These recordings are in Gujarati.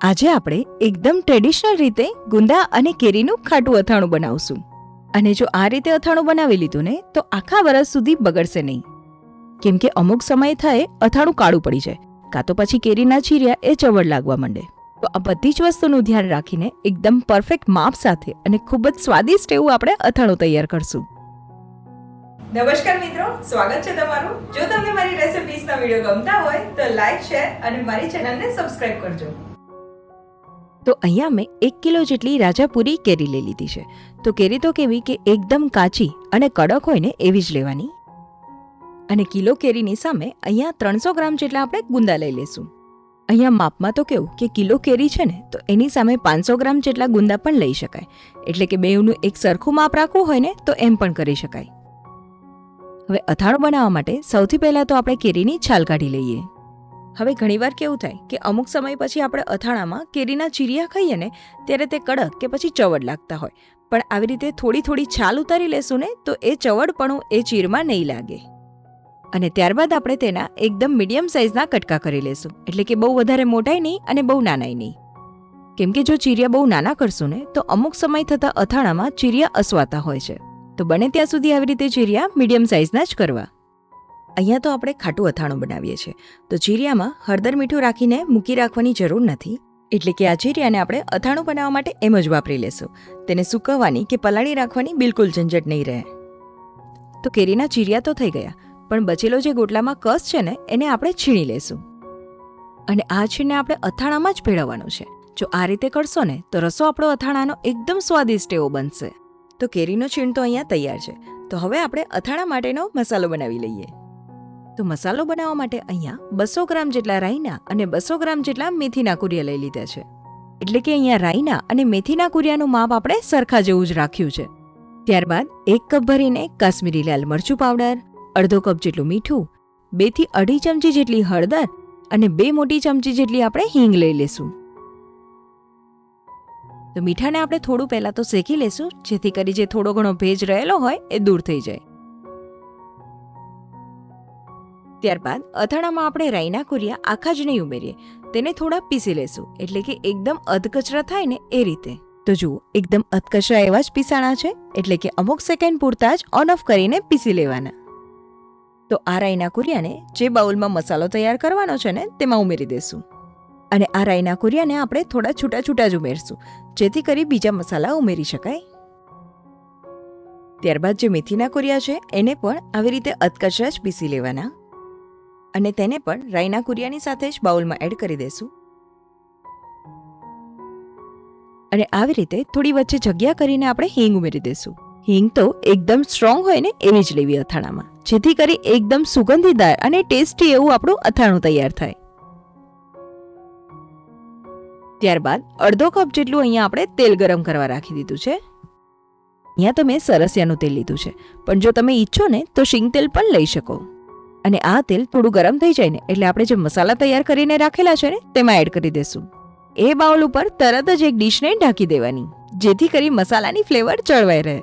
આજે આપણે એકદમ ટ્રેડિશનલ રીતે ગુંદા અને કેરીનું ખાટું અથાણું બનાવશું. અને જો આ રીતે અથાણું બનાવી લીધું ને તો આખા વર્ષ સુધી બગડશે નહીં. કેમ કે અમુક સમય થાય અથાણું કાળું પડી જાય, કાં તો પછી કેરીના ચીરિયા એ ચવડ લાગવા માંડે. તો આ બધી જ વસ્તુનું ધ્યાન રાખીને એકદમ પરફેક્ટ માપ સાથે અને ખૂબ જ સ્વાદિષ્ટ એવું આપણે અથાણું તૈયાર કરશું. નમસ્કાર મિત્રો, સ્વાગત છે તમારું. જો તમને મારી રેસિપીઝના વિડીયો ગમતા હોય તો લાઈક, શેર અને મારી ચેનલને સબસ્ક્રાઇબ કરજો. તો અહીંયા મેં 1 કિલો જેટલી રાજાપુરી કેરી લઈ લીધી છે. તો કેરી તો કેવી કે એકદમ કાચી અને કડક હોય ને એવી જ લેવાની. અને કિલો કેરીની સામે અહીંયા 300 ગ્રામ જેટલા આપણે ગુંદા લઈ લેશું. અહીંયા માપમાં તો કેવું કે કિલો કેરી છે ને તો એની સામે 500 ગ્રામ જેટલા ગુંદા પણ લઈ શકાય. એટલે કે બેઉનું એક સરખું માપ રાખવું હોય ને તો એમ પણ કરી શકાય. હવે અથાણું બનાવવા માટે સૌથી પહેલાં તો આપણે કેરીની છાલ કાઢી લઈએ. હવે ઘણીવાર કેવું થાય કે અમુક સમય પછી આપણે અથાણામાં કેરીના ચીરિયા ખાઈએ ને ત્યારે તે કડક કે પછી ચવડ લાગતા હોય, પણ આવી રીતે થોડી થોડી છાલ ઉતારી લેશું ને તો એ ચવડપણું એ ચીરમાં નહીં લાગે. અને ત્યારબાદ આપણે તેના એકદમ મીડિયમ સાઇઝના કટકા કરી લેશું. એટલે કે બહુ વધારે મોટાઈ નહીં અને બહુ નાનાઈ નહીં. કેમ કે જો ચીરિયા બહુ નાના કરશું ને તો અમુક સમય થતાં અથાણામાં ચીરિયા અસવાતા હોય છે. તો બને ત્યાં સુધી આવી રીતે ચીરિયા મીડિયમ સાઇઝના જ કરવા. અહીંયા તો આપણે ખાટું અથાણું બનાવીએ છીએ, તો ચીરિયામાં હળદર મીઠું રાખીને મૂકી રાખવાની જરૂર નથી. એટલે કે આ ચીરિયાને આપણે અથાણું બનાવવા માટે એમ જ વાપરી લેશું. તેને સૂકવવાની કે પલાળી રાખવાની બિલકુલ ઝંઝટ નહીં રહે. તો કેરીના ચીરિયા તો થઈ ગયા, પણ બચેલો જે ગોટલામાં કસ છે ને એને આપણે છીણી લેશું. અને આ છીણને આપણે અથાણામાં જ ભેળવવાનું છે. જો આ રીતે કરશો ને તો રસો આપણો અથાણાનો એકદમ સ્વાદિષ્ટ એવો બનશે. તો કેરીનો છીણ તો અહીંયા તૈયાર છે. તો હવે આપણે અથાણા માટેનો મસાલો બનાવી લઈએ. તો મસાલો બનાવવા માટે અહીંયા 200 ગ્રામ જેટલા રાઈના અને 200 ગ્રામ જેટલા મેથીના કુરિયા લઈ લીધા છે. એટલે કે અહીંયા રાઈના અને મેથીના કુરિયાનું માપ આપણે સરખા જેવું જ રાખ્યું છે. ત્યારબાદ 1 કપ ભરીને કાશ્મીરી લાલ મરચું પાવડર, અડધો કપ જેટલું મીઠું, 2 થી 2.5 ચમચી જેટલી હળદર અને 2 મોટી ચમચી જેટલી આપણે હિંગ લઈ લેશું. તો મીઠાને આપણે થોડું પહેલાં તો શેકી લેશું, જેથી કરી જે થોડો ઘણો ભેજ રહેલો હોય એ દૂર થઈ જાય. ત્યારબાદ અથાણામાં આપણે રાઈના કુરિયા આખા જ નહીં ઉમેરીએ, તેને થોડા પીસી લેશું. એટલે કે એકદમ અધકચરા થાય ને એ રીતે. તો જુઓ, એકદમ અધકચરા એવા જ પીસાણા છે. એટલે કે અમુક સેકન્ડ પૂરતા જ ઓન ઓફ કરીને પીસી લેવાના. તો આ રાઈના કુરિયાને જે બાઉલમાં મસાલો તૈયાર કરવાનો છે ને તેમાં ઉમેરી દેશું. અને આ રાઈના કુરિયાને આપણે થોડા છૂટા છૂટા જ ઉમેરશું, જેથી કરી બીજા મસાલા ઉમેરી શકાય. ત્યારબાદ જે મેથીના કુરિયા છે એને પણ આવી રીતે અધકચરા જ પીસી લેવાના. અને તેને પણ રાઈના કુરિયાની સાથે જ બાઉલમાં એડ કરી દેશું. અને આવી રીતે થોડી વચ્ચે જગ્યા કરીને આપણે હિંગ ઉમેરી દેશું. હિંગ તો એકદમ સ્ટ્રોંગ હોય ને એવી જ લેવી અથાણામાં, જેથી કરી એકદમ સુગંધીદાર અને ટેસ્ટી એવું આપણું અથાણું તૈયાર થાય. ત્યારબાદ અડધો કપ જેટલું અહીંયા આપણે તેલ ગરમ કરવા રાખી દીધું છે. અહીંયા તો મેં સરસિયાનું તેલ લીધું છે, પણ જો તમે ઈચ્છો ને તો શીંગ તેલ પણ લઈ શકો. અને આ તેલ થોડું ગરમ થઈ જાય ને એટલે આપણે જે મસાલા તૈયાર કરીને રાખેલા છે ને તેમાં એડ કરી દેશું. એ બાઉલ ઉપર તરત જ એક ડીશને ઢાંકી દેવાની, જેથી કરી મસાલાની ફ્લેવર જળવાઈ રહે.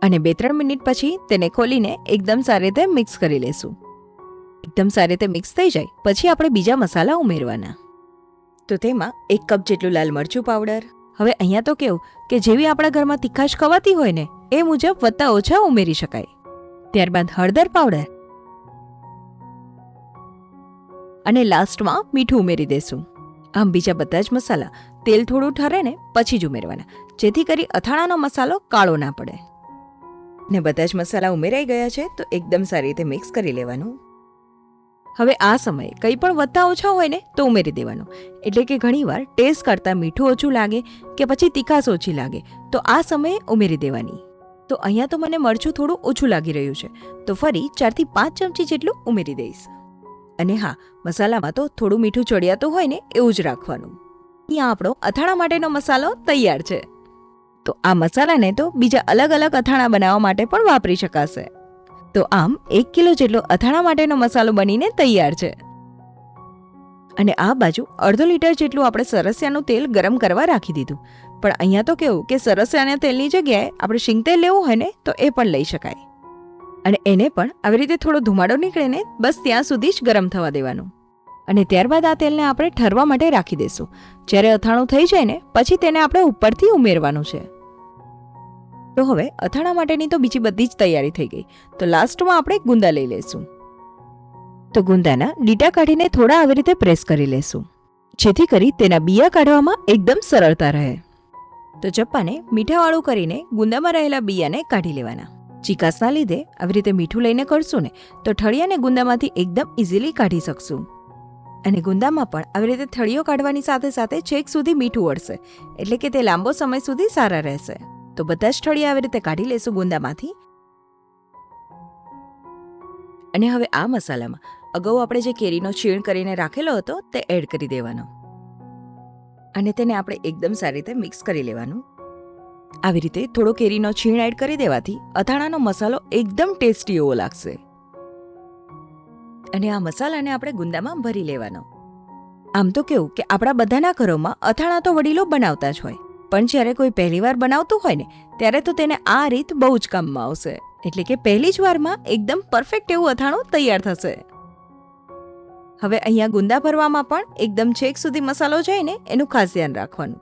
અને 2-3 મિનિટ પછી તેને ખોલીને એકદમ સારી રીતે મિક્સ કરી લેશું. એકદમ સારી રીતે મિક્સ થઈ જાય પછી આપણે બીજા મસાલા ઉમેરવાના. તો તેમાં 1 કપ જેટલું લાલ મરચું પાવડર. હવે અહીંયા તો કેવું કે જેવી આપણા ઘરમાં તીખાશ ખવાતી હોય ને એ મુજબ વત્તા ઓછા ઉમેરી શકાય. ત્યારબાદ હળદર પાવડર અને લાસ્ટમાં મીઠું ઉમેરી દેશું. આમ બીજા બધા જ મસાલા તેલ થોડું ઠરે ને પછી જ ઉમેરવાના, જેથી કરી અથાણાનો મસાલો કાળો ના પડે. ને બધા જ મસાલા ઉમેરાઈ ગયા છે તો એકદમ સારી રીતે મિક્સ કરી લેવાનું. હવે આ સમયે કંઈ પણ વત્તા ઓછા હોય ને તો ઉમેરી દેવાનું. એટલે કે ઘણીવાર ટેસ્ટ કરતાં મીઠું ઓછું લાગે કે પછી તીખાશ ઓછી લાગે તો આ સમયે ઉમેરી દેવાની. તો અહીંયા તો મને મરચું થોડું ઓછું લાગી રહ્યું છે, તો ફરી 4 થી 5 ચમચી જેટલું ઉમેરી દઈશ. અને હા, મસાલામાં તો થોડું મીઠું ચડિયાતું હોય ને એવું જ રાખવાનું. અહીંયા આપણો અથાણા માટેનો મસાલો તૈયાર છે. તો આ મસાલાને તો બીજા અલગ અલગ અથાણા બનાવવા માટે પણ વાપરી શકાશે. તો આમ 1 કિલો જેટલો અથાણા માટેનો મસાલો બનીને તૈયાર છે. અને આ બાજુ અડધો લીટર જેટલું આપણે સરસિયાનું તેલ ગરમ કરવા રાખી દીધું. પણ અહીંયા તો કેવું કે સરસિયાના તેલની જગ્યાએ આપણે શીંગ તેલ લેવું હોય ને તો એ પણ લઈ શકાય. અને એને પણ આવી રીતે થોડો ધુમાડો નીકળે ને બસ ત્યાં સુધી જ ગરમ થવા દેવાનું. અને ત્યારબાદ આ તેલને આપણે ઠરવા માટે રાખી દઈશું. જ્યારે અથાણું થઈ જાય ને પછી તેને આપણે ઉપરથી ઉમેરવાનું છે. તો હવે અથાણા માટેની તો બીજી બધી જ તૈયારી થઈ ગઈ. તો લાસ્ટમાં આપણે ગુંદા લઈ લઈશું. તો ગુંદાના ડીટા કાઢીને થોડા આવી રીતે પ્રેસ કરી લેશું, જેથી કરી તેના બિયા કાઢવામાં એકદમ સરળતા રહે. તો ચપ્પાને મીઠાવાળું કરીને ગુંદામાં રહેલા બિયાને કાઢી લેવાના. ચીકાસના લીધે આવી રીતે મીઠું લઈને કરશું ને તો ઠળિયાને ગુંદામાંથી એકદમ ઇઝીલી કાઢી શકશું. અને ગુંદામાં પણ આવી રીતે થળીઓ કાઢવાની સાથે સાથે છેક સુધી મીઠું વળશે, એટલે કે તે લાંબો સમય સુધી સારા રહેશે. તો બધા જ ઠળિયા આવી રીતે કાઢી લેશું ગુંદામાંથી. અને હવે આ મસાલામાં અગાઉ આપણે જે કેરીનો છીણ કરીને રાખેલો હતો તે એડ કરી દેવાનો અને તેને આપણે એકદમ સારી રીતે મિક્સ કરી લેવાનું. આવી રીતે થોડો કેરીનો છીણ એડ કરી દેવાથી અથાણાનો મસાલો એકદમ ટેસ્ટી એવો લાગશે. અને આ મસાલાને આપણે ગુંદામાં ભરી લેવાનો. આમ તો કેવું કે આપણા બધાના ઘરોમાં અથાણા તો વડીલો બનાવતા જ હોય, પણ જ્યારે કોઈ પહેલીવાર બનાવતું હોય ને ત્યારે તો તેને આ રીત બહુ જ કામમાં આવશે. એટલે કે પહેલી જ વારમાં એકદમ પરફેક્ટ એવું અથાણું તૈયાર થશે. હવે અહીંયા ગુંદા ભરવામાં પણ એકદમ છેક સુધી મસાલો જાય ને એનું ખાસ ધ્યાન રાખવાનું.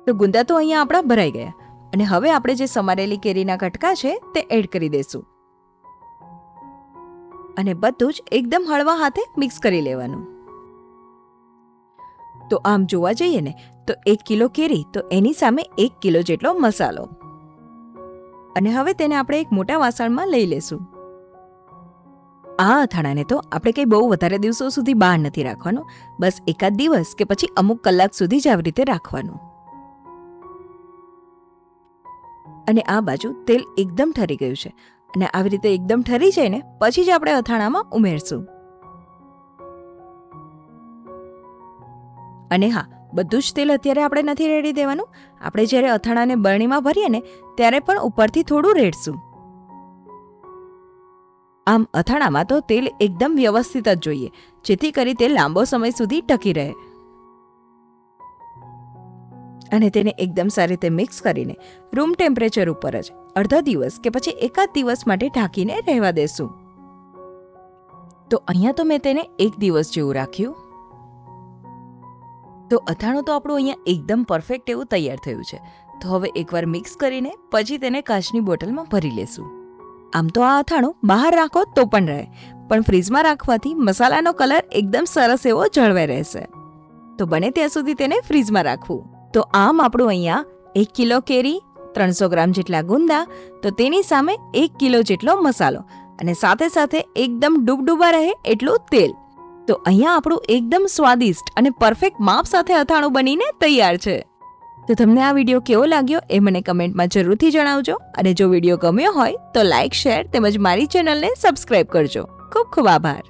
તો ગુંદા તો અહીંયા આપણા ભરાઈ ગયા અને હવે આપણે જે સમારેલી કેરીના કટકા છે તે એડ કરી દઈશું અને બધું જ એકદમ હળવા હાથે મિક્સ કરી લેવાનું. તો આમ જોવા જઈએ ને તો 1 કિલો કેરી તો એની સામે 1 કિલો જેટલો મસાલો. અને હવે તેને આપણે એક મોટા વાસણમાં લઈ લેશું. આ અથાણાને તો આપણે કંઈ બહુ વધારે દિવસો સુધી બહાર નથી રાખવાનું, બસ એકાદ દિવસ કે પછી અમુક કલાક સુધી જ આવી રીતે રાખવાનું. અને આ બાજુ તેલ એકદમ ઠરી ગયું છે અને આવી રીતે એકદમ ઠરી જાય ને પછી જ આપણે અથાણામાં ઉમેરશું. અને હા, બધું જ તેલ અત્યારે આપણે નથી રેડી દેવાનું. આપણે જ્યારે અથાણાને બરણીમાં ભરીએ ને ત્યારે પણ ઉપરથી થોડું રેડશું. આમ અથાણામાં તો તેલ એકદમ વ્યવસ્થિત જ જોઈએ, જેથી કરી તે લાંબો સમય સુધી ટકી રહે. અને તેને એકદમ સારી રીતે મિક્સ કરીને રૂમ ટેમ્પરેચર ઉપર જ અડધો દિવસ કે પછી એકાદ દિવસ માટે ઢાંકીને રહેવા દેશું. તો અહીંયા તો મેં તેને 1 દિવસ જેવું રાખ્યું. તો અથાણું તો આપણું અહીંયા એકદમ પરફેક્ટ એવું તૈયાર થયું છે. તો હવે એકવાર મિક્સ કરીને પછી તેને કાચની બોટલમાં ભરી લેશું. આમ તો આ અથાણું બહાર રાખો તો પણ રહે, પણ ફ્રીજમાં રાખવાથી મસાલાનો કલર એકદમ સરસ એવો જળવાઈ રહેશે. તો બને ત્યાં સુધી તેને ફ્રીજમાં રાખવું. તો આમ આપણું અહીંયા 1 કિલો કેરી, 300 ગ્રામ જેટલા ગુંદા, તો તેની સામે 1 કિલો જેટલો મસાલો અને સાથે સાથે એકદમ ડૂબડૂબા રહે એટલું તેલ. તો અહીંયા આપણું એકદમ સ્વાદિષ્ટ અને પરફેક્ટ માપ સાથે અથાણું બનીને તૈયાર છે. તો તમને આ વિડીયો કેવો લાગ્યો એ મને કમેન્ટમાં જરૂરથી જણાવજો. અને જો વિડીયો ગમ્યો હોય તો લાઇક, શેર તેમજ મારી ચેનલને સબસ્ક્રાઇબ કરજો. ખૂબ ખૂબ આભાર.